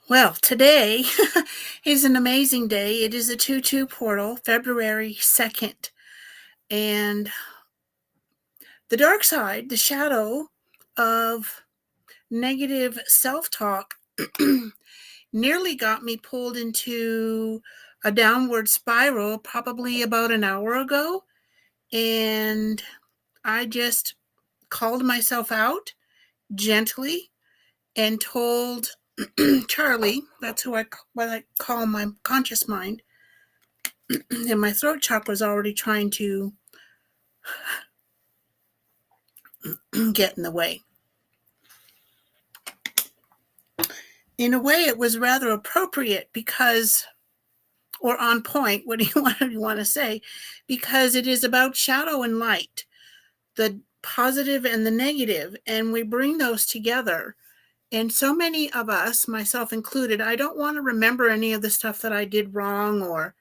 Well, today is an amazing day. It is a 2-2 portal, February 2nd. And the dark side, the shadow of negative self talk, nearly got me pulled into a downward spiral probably about an hour ago. And I just called myself out gently and told Charlie, that's what I call my conscious mind, and my throat chakra was already trying to get in the way. In a way, it was rather appropriate because, or on point, what do you want to say? Because it is about shadow and light, the positive and the negative, and we bring those together. And so many of us, myself included, I don't want to remember any of the stuff that I did wrong or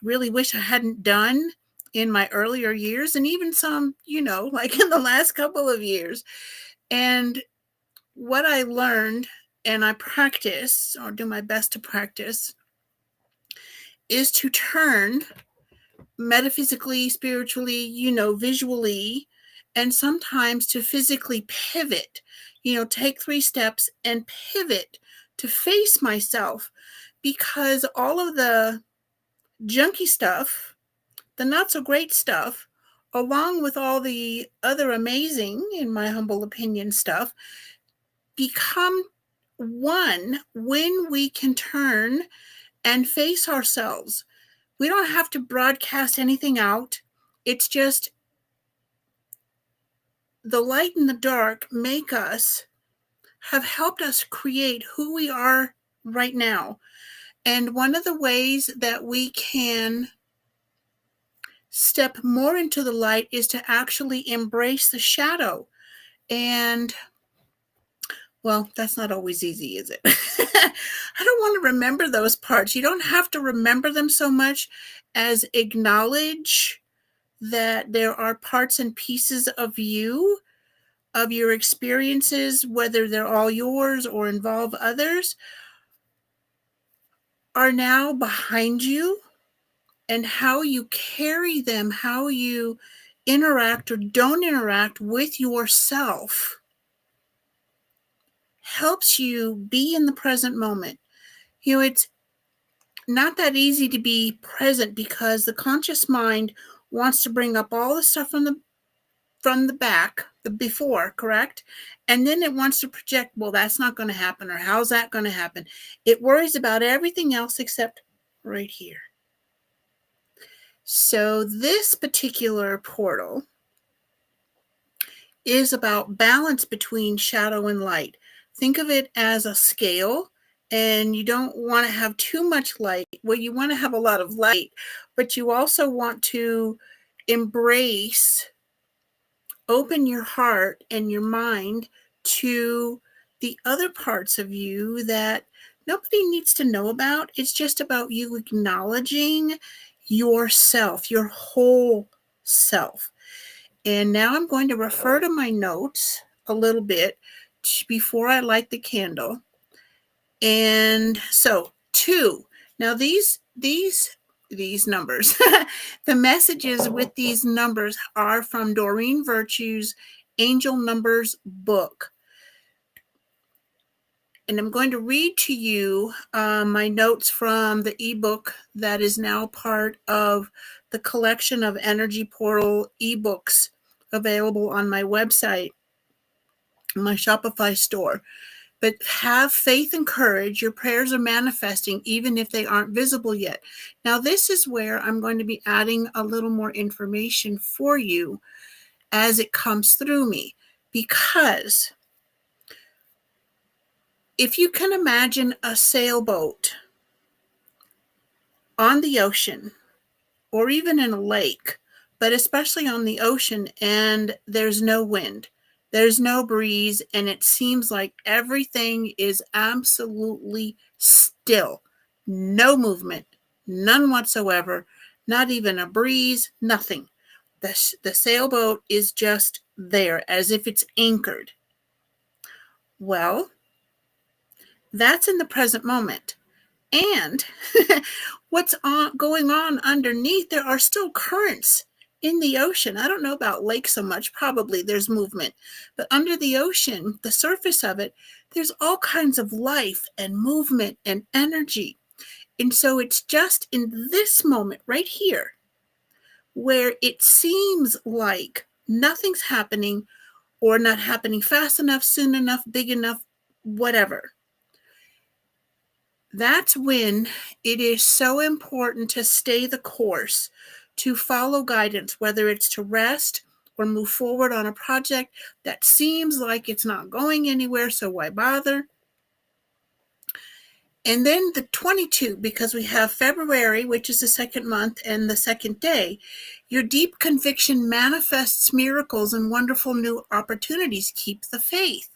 really wish I hadn't done in my earlier years, and even some, like in the last couple of years. And what I learned and I practice or do my best to practice is to turn metaphysically, spiritually, visually, and sometimes to physically pivot, take 3 steps and pivot to face myself, because all of the junky stuff, the not so great stuff, along with all the other amazing, in my humble opinion, stuff, become one when we can turn and face ourselves. We don't have to broadcast anything out. It's just the light and the dark have helped us create who we are right now. And one of the ways that we can step more into the light is to actually embrace the shadow. And well, that's not always easy, is it? I don't want to remember those parts. You don't have to remember them so much as acknowledge that there are parts and pieces of you, of your experiences, whether they're all yours or involve others, are now behind you. And how you carry them, how you interact or don't interact with yourself helps you be in the present moment. It's not that easy to be present because the conscious mind wants to bring up all the stuff from the back, the before, correct? And then it wants to project, well, that's not going to happen, or how's that going to happen? It worries about everything else except right here. So this particular portal is about balance between shadow and light. Think of it as a scale, and you don't want to have too much light. Well, you want to have a lot of light, but you also want to embrace, open your heart and your mind to the other parts of you that nobody needs to know about. It's just about you acknowledging yourself, your whole self. And now I'm going to refer to my notes a little bit before I light the candle. And so 2. Now these numbers, the messages with these numbers are from Doreen Virtue's Angel Numbers book. And I'm going to read to you my notes from the ebook that is now part of the collection of Energy Portal ebooks available on my website, my Shopify store. But have faith and courage. Your prayers are manifesting even if they aren't visible yet. Now, this is where I'm going to be adding a little more information for you as it comes through me. Because if you can imagine a sailboat on the ocean or even in a lake, but especially on the ocean, and there's no wind, there's no breeze, and it seems like everything is absolutely still. No movement, none whatsoever, not even a breeze, nothing. The sailboat is just there as if it's anchored. Well, That's in the present moment. And what's going on underneath, there are still currents in the ocean. I don't know about lakes so much, probably there's movement, but under the ocean, the surface of it, there's all kinds of life and movement and energy. And so it's just in this moment right here where it seems like nothing's happening or not happening fast enough, soon enough, big enough, whatever. That's when it is so important to stay the course, to follow guidance, whether it's to rest or move forward on a project that seems like it's not going anywhere, so why bother? And then the 22, because we have February, which is the second month and the second day, your deep conviction manifests miracles and wonderful new opportunities. Keep the faith.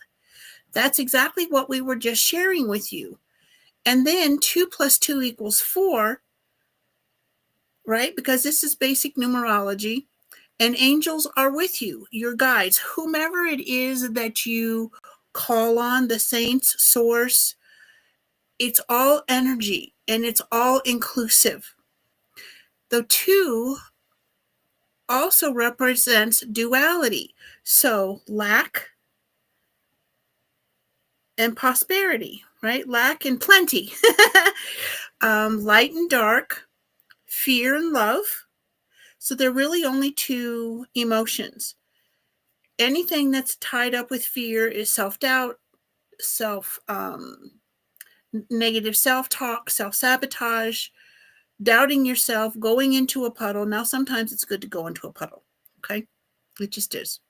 That's exactly what we were just sharing with you. And then 2 plus 2 equals 4, right? Because this is basic numerology. And angels are with you, your guides, whomever it is that you call on, the saints, source. It's all energy and it's all inclusive. The 2 also represents duality. So lack and prosperity, right? Lack and plenty. Light and dark, fear and love. So they're really only 2 emotions. Anything that's tied up with fear is self-doubt, negative self-talk, self-sabotage, doubting yourself, going into a puddle. Now, sometimes it's good to go into a puddle, okay? It just is.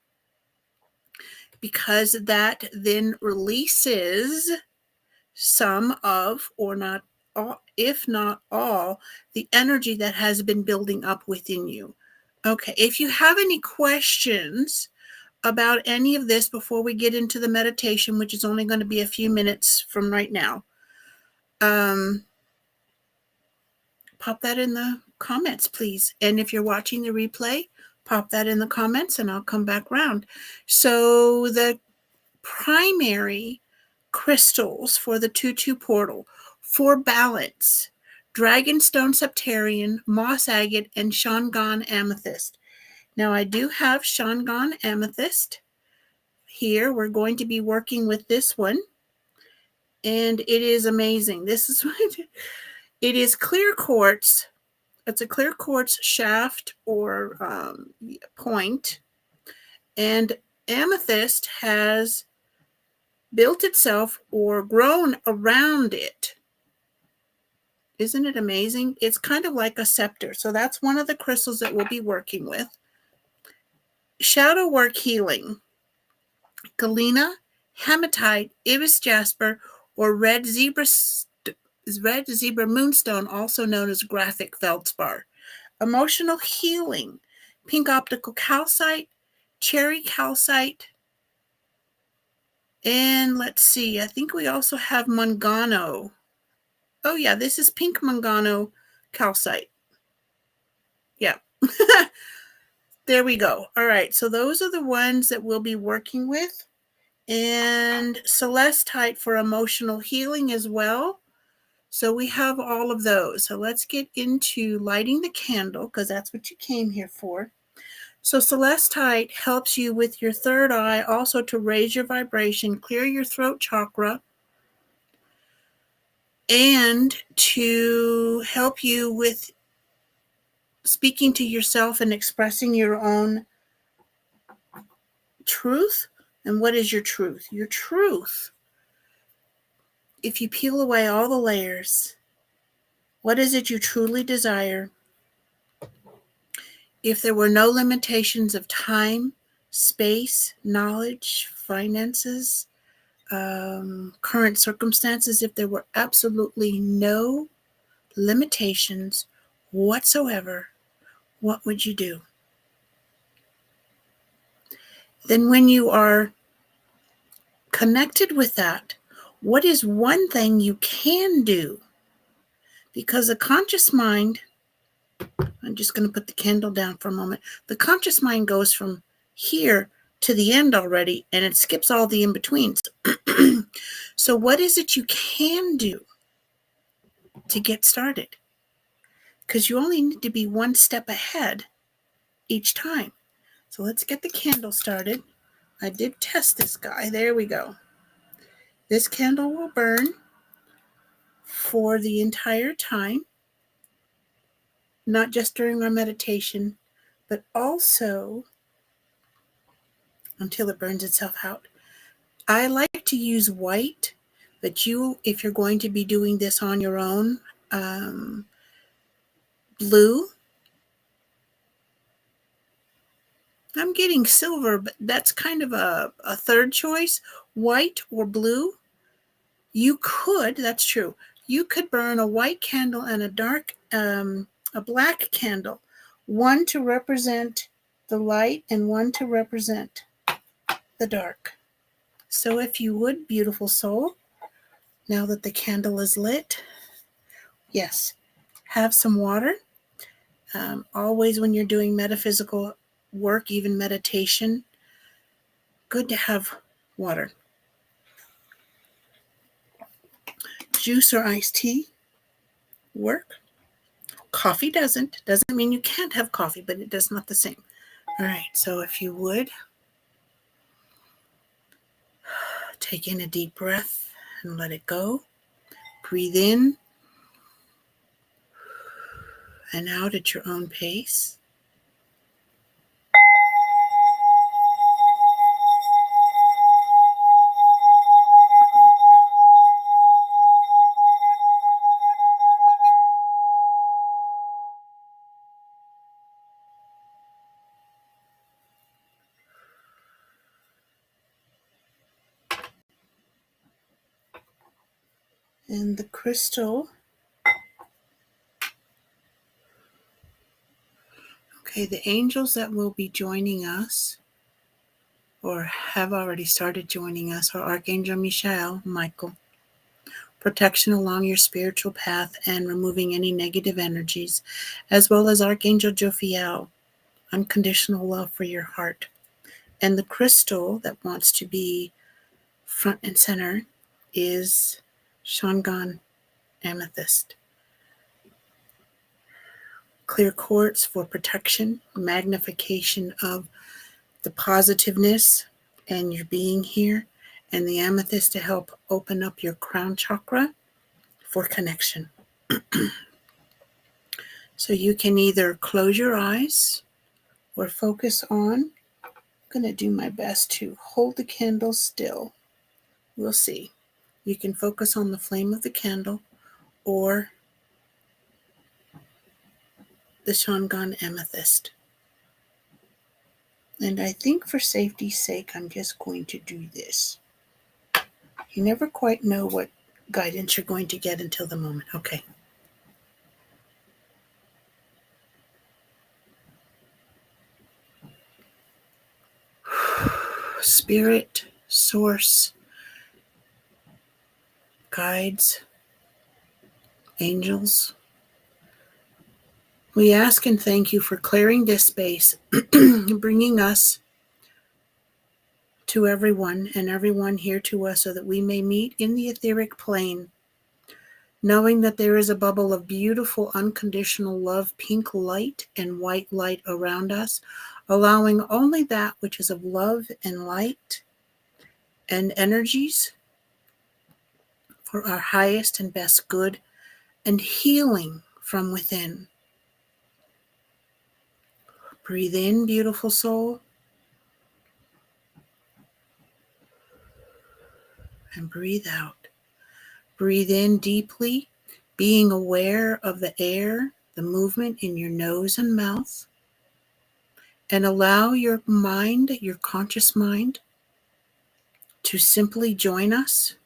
Because that then releases some of, or not all, if not all, the energy that has been building up within you. Okay, if you have any questions about any of this before we get into the meditation, which is only going to be a few minutes from right now, pop that in the comments, please. And if you're watching the replay, pop that in the comments and I'll come back around. So the primary crystals for the 2-2 portal, for balance, Dragonstone Septarian, Moss Agate, and Shangan Amethyst. Now I do have Shangan Amethyst here. We're going to be working with this one. And it is amazing. This is what it is, clear quartz. It's a clear quartz shaft or point. And amethyst has built itself or grown around it. Isn't it amazing? It's kind of like a scepter. So that's one of the crystals that we'll be working with. Shadow work healing. Galena, hematite, ibis jasper, or red zebra moonstone, also known as graphic feldspar. Emotional healing. Pink optical calcite, cherry calcite, and let's see, I think we also have mangano. Oh yeah, this is pink mangano calcite. Yeah. There we go. All right, so those are the ones that we'll be working with. And celestite for emotional healing as well. So we have all of those. So let's get into lighting the candle, because that's what you came here for. So celestite helps you with your third eye, also to raise your vibration, clear your throat chakra, and to help you with speaking to yourself and expressing your own truth. And what is your truth? Your truth, if you peel away all the layers, what is it you truly desire? If there were no limitations of time, space, knowledge, finances, current circumstances, if there were absolutely no limitations whatsoever, what would you do? Then when you are connected with that, what is one thing you can do? Because the conscious mind, I'm just going to put the candle down for a moment. The conscious mind goes from here to the end already, and it skips all the in-betweens. So what is it you can do to get started? Because you only need to be one step ahead each time. So let's get the candle started. I did test this guy. There we go. This candle will burn for the entire time, not just during our meditation, but also until it burns itself out. I like to use white, but if you're going to be doing this on your own, blue. I'm getting silver, but that's kind of a third choice, white or blue. You could, that's true, you could burn a white candle and a black candle, one to represent the light and one to represent the dark. So if you would, beautiful soul, now that the candle is lit, yes, have some water. Always when you're doing metaphysical work, even meditation, good to have water. Juice or iced tea work. Coffee doesn't. Doesn't mean you can't have coffee, but it does not the same. All right, so if you would, take in a deep breath and let it go. Breathe in and out at your own pace. And the crystal, okay, the angels that will be joining us or have already started joining us are Archangel Michael, protection along your spiritual path and removing any negative energies, as well as Archangel Jophiel, unconditional love for your heart. And the crystal that wants to be front and center is Shangan amethyst. Clear quartz for protection, magnification of the positiveness and your being here, and the amethyst to help open up your crown chakra for connection. So you can either close your eyes or focus on. I'm going to do my best to hold the candle still. We'll see. You can focus on the flame of the candle or the Shangan amethyst. And I think for safety's sake, I'm just going to do this. You never quite know what guidance you're going to get until the moment. Okay. Spirit, source, guides, angels, we ask and thank you for clearing this space, bringing us to everyone and everyone here to us so that we may meet in the etheric plane, knowing that there is a bubble of beautiful, unconditional love, pink light and white light around us, allowing only that which is of love and light and energies for our highest and best good and healing from within. Breathe in, beautiful soul, and breathe out. Breathe in deeply, being aware of the air, the movement in your nose and mouth, and allow your mind, your conscious mind, to simply join us.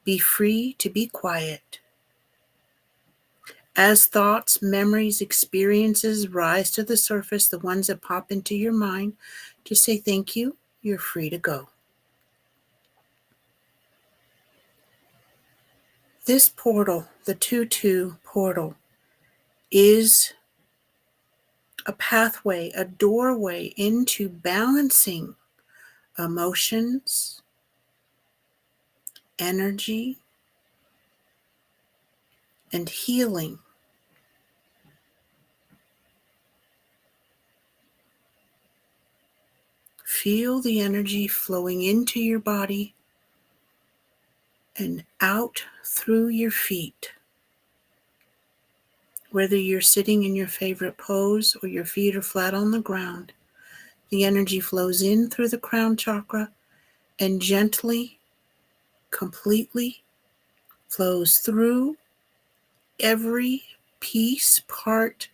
Be free to be quiet. As thoughts, memories, experiences rise to the surface, the ones that pop into your mind, just say thank you. You're free to go. This portal, the 2-2 portal, is a pathway, a doorway into balancing emotions, energy, and healing. Feel the energy flowing into your body and out through your feet. Whether you're sitting in your favorite pose or your feet are flat on the ground, the energy flows in through the crown chakra and gently, completely flows through every piece, part,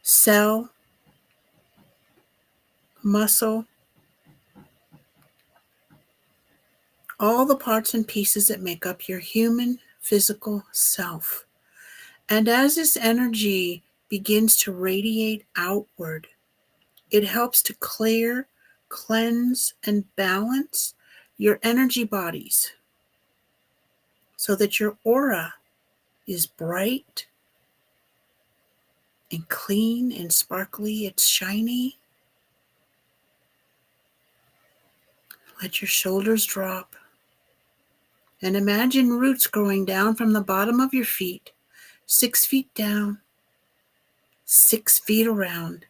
cell, muscle, all the parts and pieces that make up your human physical self. And as this energy begins to radiate outward, it helps to clear, cleanse, and balance your energy bodies so that your aura is bright and clean and sparkly. It's shiny. Let your shoulders drop. And imagine roots growing down from the bottom of your feet, 6 feet down, 6 feet around,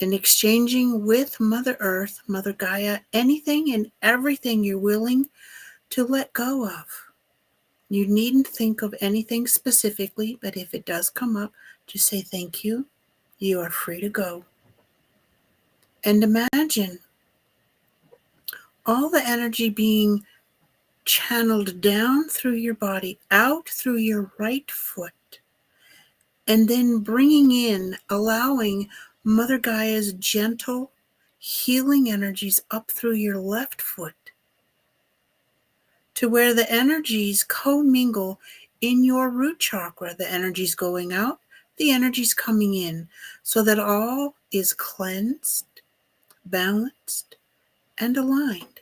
and exchanging with Mother Earth, Mother Gaia, anything and everything you're willing to let go of. You needn't think of anything specifically, but if it does come up, just say thank you. You are free to go. And imagine all the energy being channeled down through your body, out through your right foot, and then bringing in, allowing Mother Gaia's gentle healing energies up through your left foot to where the energies commingle in your root chakra. The energy's going out, the energy's coming in, so that all is cleansed, balanced, and aligned.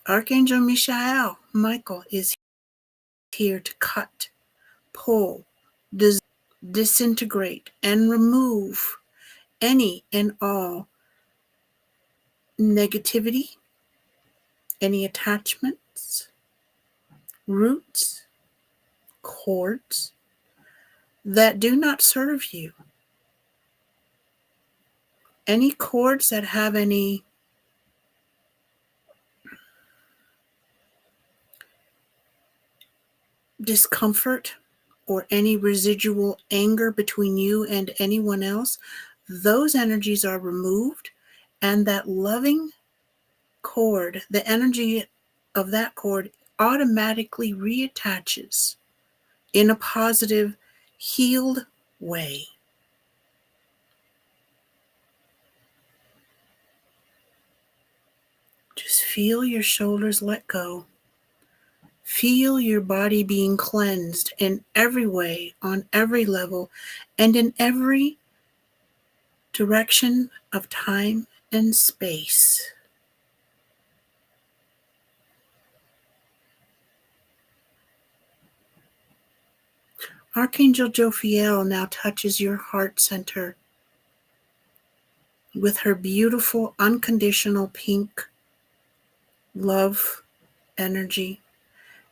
Archangel Michael is here to cut, pull, disintegrate, and remove any and all negativity, any attachments, roots, cords that do not serve you. Any cords that have any discomfort or any residual anger between you and anyone else, those energies are removed, and that loving cord, the energy of that cord automatically reattaches in a positive, healed way. Just feel your shoulders let go. Feel your body being cleansed in every way, on every level, and in every direction of time and space. Archangel Jophiel now touches your heart center with her beautiful, unconditional pink love energy.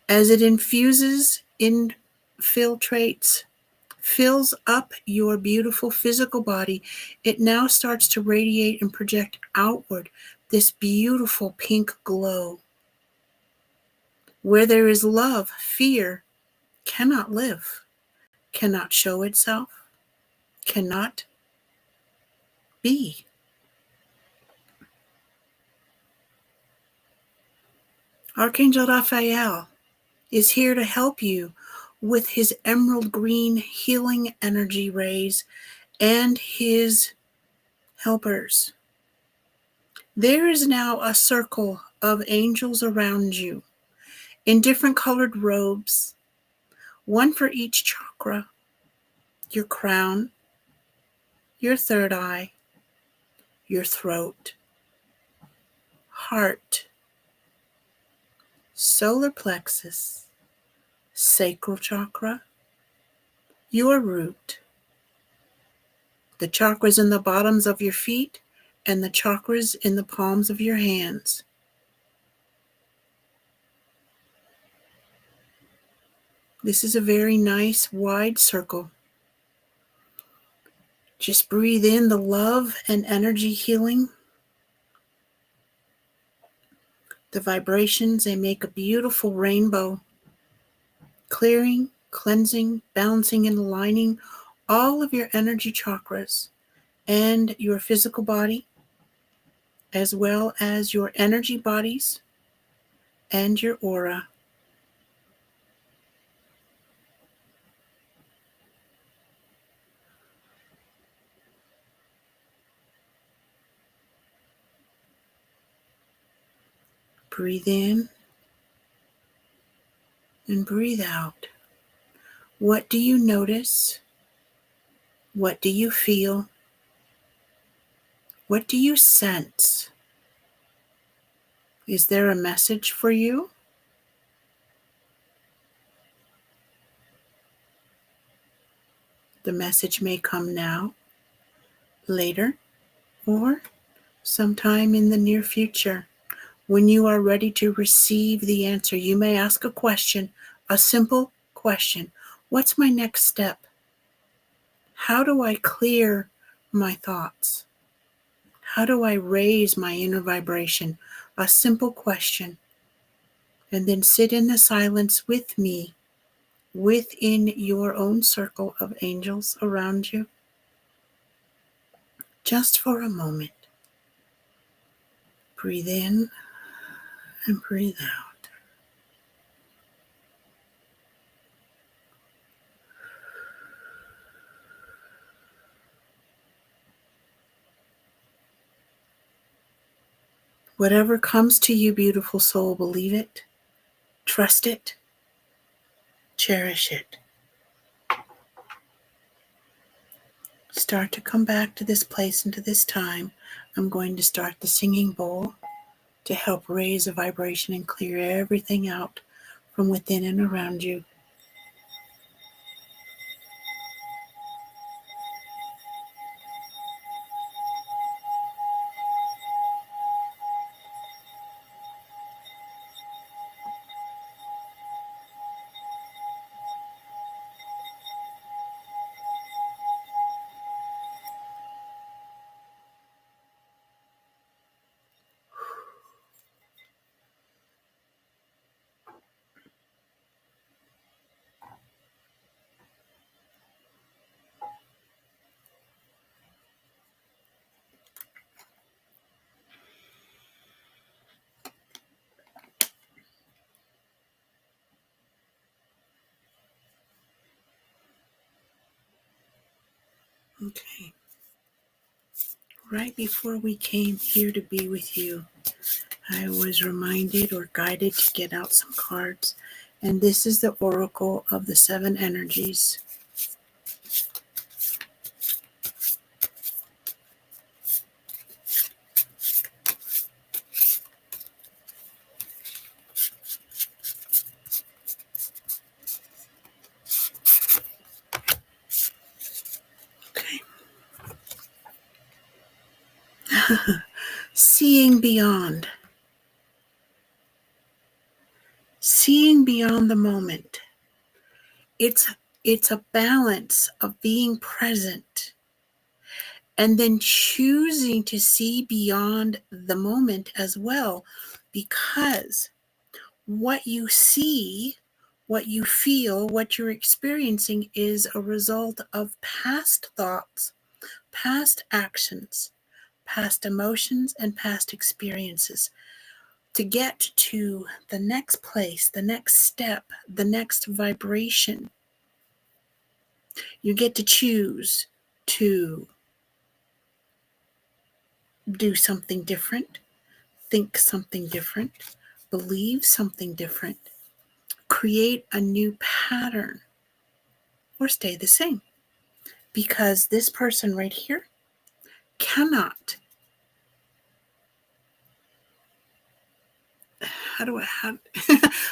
As it infuses, infiltrates, fills up your beautiful physical body, it now starts to radiate and project outward this beautiful pink glow. Where there is love, fear cannot live, cannot show itself, cannot be. Archangel Raphael is here to help you with his emerald green healing energy rays and his helpers. There is now a circle of angels around you in different colored robes, one for each chakra: your crown, your third eye, your throat, heart, solar plexus, sacral chakra, your root, the chakras in the bottoms of your feet, and the chakras in the palms of your hands. This is a very nice wide circle. Just breathe in the love and energy healing. The vibrations, they make a beautiful rainbow, clearing, cleansing, balancing, and aligning all of your energy chakras and your physical body, as well as your energy bodies and your aura. Breathe in and breathe out. What do you notice? What do you feel? What do you sense? Is there a message for you? The message may come now, later, or sometime in the near future. When you are ready to receive the answer, you may ask a question, a simple question. What's my next step? How do I clear my thoughts? How do I raise my inner vibration? A simple question. And then sit in the silence with me, within your own circle of angels around you, just for a moment. Breathe in and breathe out. Whatever comes to you, beautiful soul, believe it, trust it, cherish it. Start to come back to this place and to this time. I'm going to start the singing bowl to help raise a vibration and clear everything out from within and around you. Okay. Right before we came here to be with you, I was reminded or guided to get out some cards. And this is the Oracle of the Seven Energies. Okay. Seeing beyond. Seeing beyond the moment. It's a balance of being present and then choosing to see beyond the moment as well, because what you see, what you feel, what you're experiencing is a result of past thoughts, past actions, past emotions, and past experiences. To get to the next place, the next step, the next vibration, you get to choose to do something different, think something different, believe something different, create a new pattern, or stay the same. Because this person right here cannot.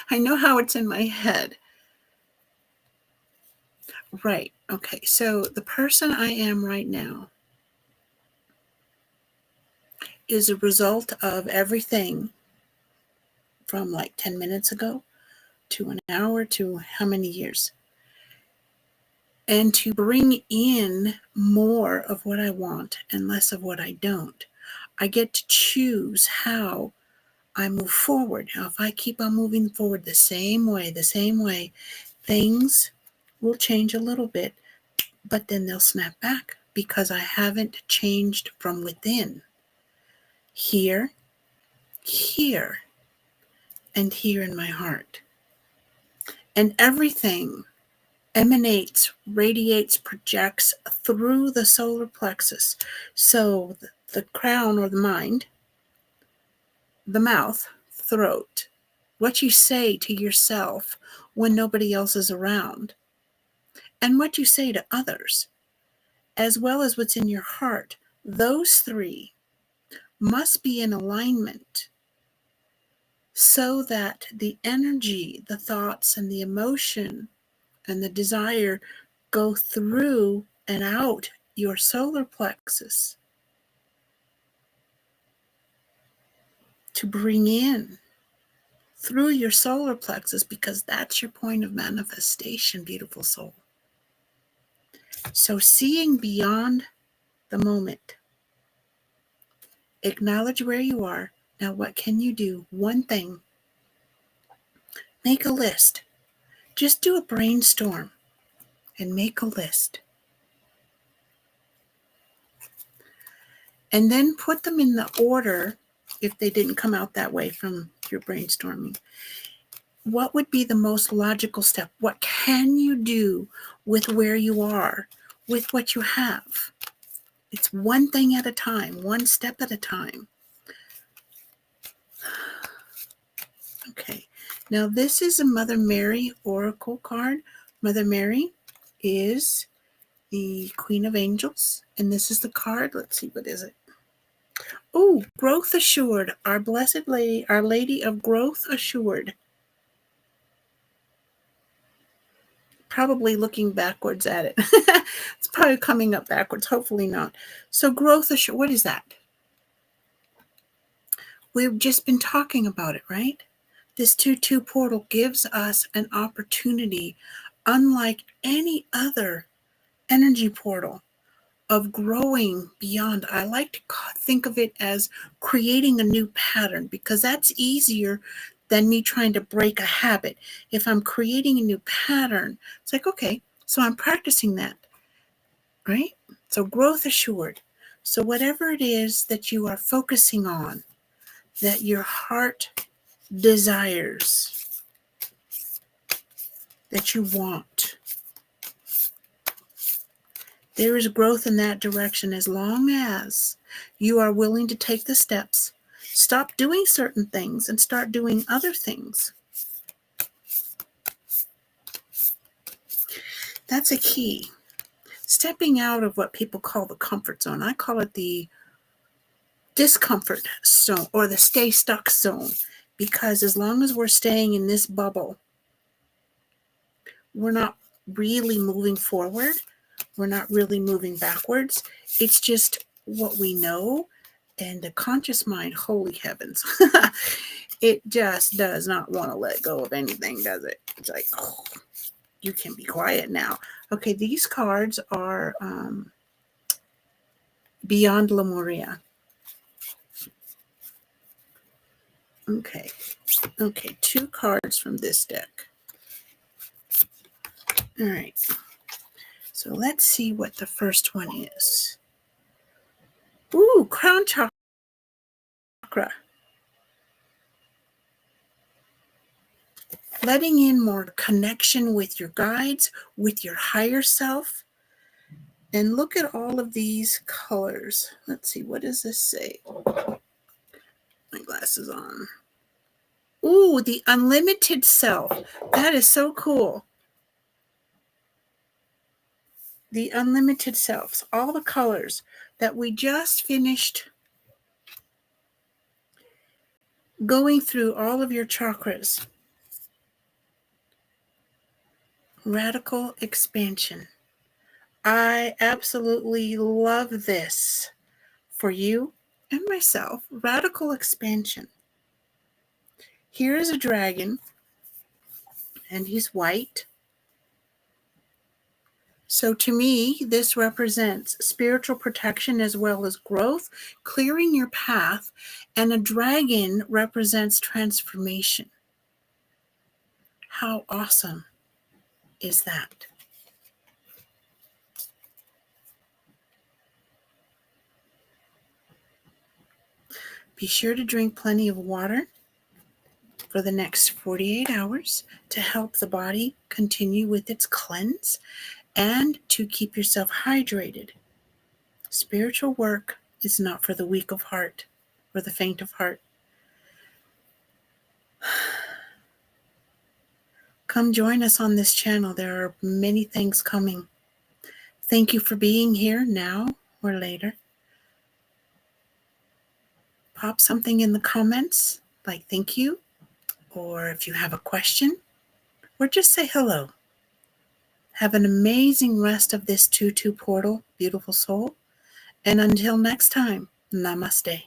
I know how it's in my head. Right. Okay. So the person I am right now is a result of everything from like 10 minutes ago to an hour to how many years. And to bring in more of what I want and less of what I don't. I get to choose how I move forward. Now, if I keep on moving forward the same way, things will change a little bit, but then they'll snap back because I haven't changed from within. Here, here, and here in my heart. And everything emanates, radiates, projects through the solar plexus. So the crown or the mind, the mouth, throat, what you say to yourself when nobody else is around, and what you say to others, as well as what's in your heart, those three must be in alignment so that the energy, the thoughts, and the emotion and the desire go through and out your solar plexus to bring in through your solar plexus, because that's your point of manifestation, beautiful soul. So seeing beyond the moment, acknowledge where you are. Now, what can you do? One thing, make a list. Just do a brainstorm and make a list. And then put them in the order, if they didn't come out that way from your brainstorming. What would be the most logical step? What can you do with where you are, with what you have? It's one thing at a time, one step at a time. Okay, now this is a Mother Mary Oracle card. Mother Mary is the Queen of Angels, and this is the card. Let's see, what is it? Oh, Growth Assured, our Blessed Lady, Our Lady of Growth Assured. Probably looking backwards at it. It's probably coming up backwards. Hopefully not. So growth assured, what is that? We've just been talking about it, right? This 2-2 portal gives us an opportunity, unlike any other energy portal, of growing beyond. I like to think of it as creating a new pattern, because that's easier than me trying to break a habit. If I'm creating a new pattern, it's like, okay, so I'm practicing that, right? So growth assured. So whatever it is that you are focusing on, that your heart desires, that you want, there is growth in that direction, as long as you are willing to take the steps, stop doing certain things, and start doing other things. That's a key. Stepping out of what people call the comfort zone. I call it the discomfort zone, or the stay stuck zone, because as long as we're staying in this bubble, we're not really moving forward. We're not really moving backwards. It's just what we know. And the conscious mind, holy heavens, it just does not want to let go of anything, does it? It's like, oh, you can be quiet now. Okay, these cards are Beyond Lemuria. Okay, 2 cards from this deck. All right, so let's see what the first one is. Ooh, crown chakra. Letting in more connection with your guides, with your higher self. And look at all of these colors. Let's see, what does this say? My glasses on. Ooh, the unlimited self. That is so cool. The unlimited selves, all the colors that we just finished going through, all of your chakras. Radical expansion. I absolutely love this for you. and myself, radical expansion. Here is a dragon, and he's white. So to me, this represents spiritual protection as well as growth, clearing your path, and a dragon represents transformation. How awesome is that? Be sure to drink plenty of water for the next 48 hours to help the body continue with its cleanse and to keep yourself hydrated. Spiritual work is not for the weak of heart or the faint of heart. Come join us on this channel. There are many things coming. Thank you for being here now or later. Pop something in the comments like thank you, or if you have a question, or just say hello. Have an amazing rest of this 2-2 portal, beautiful soul. And until next time, namaste.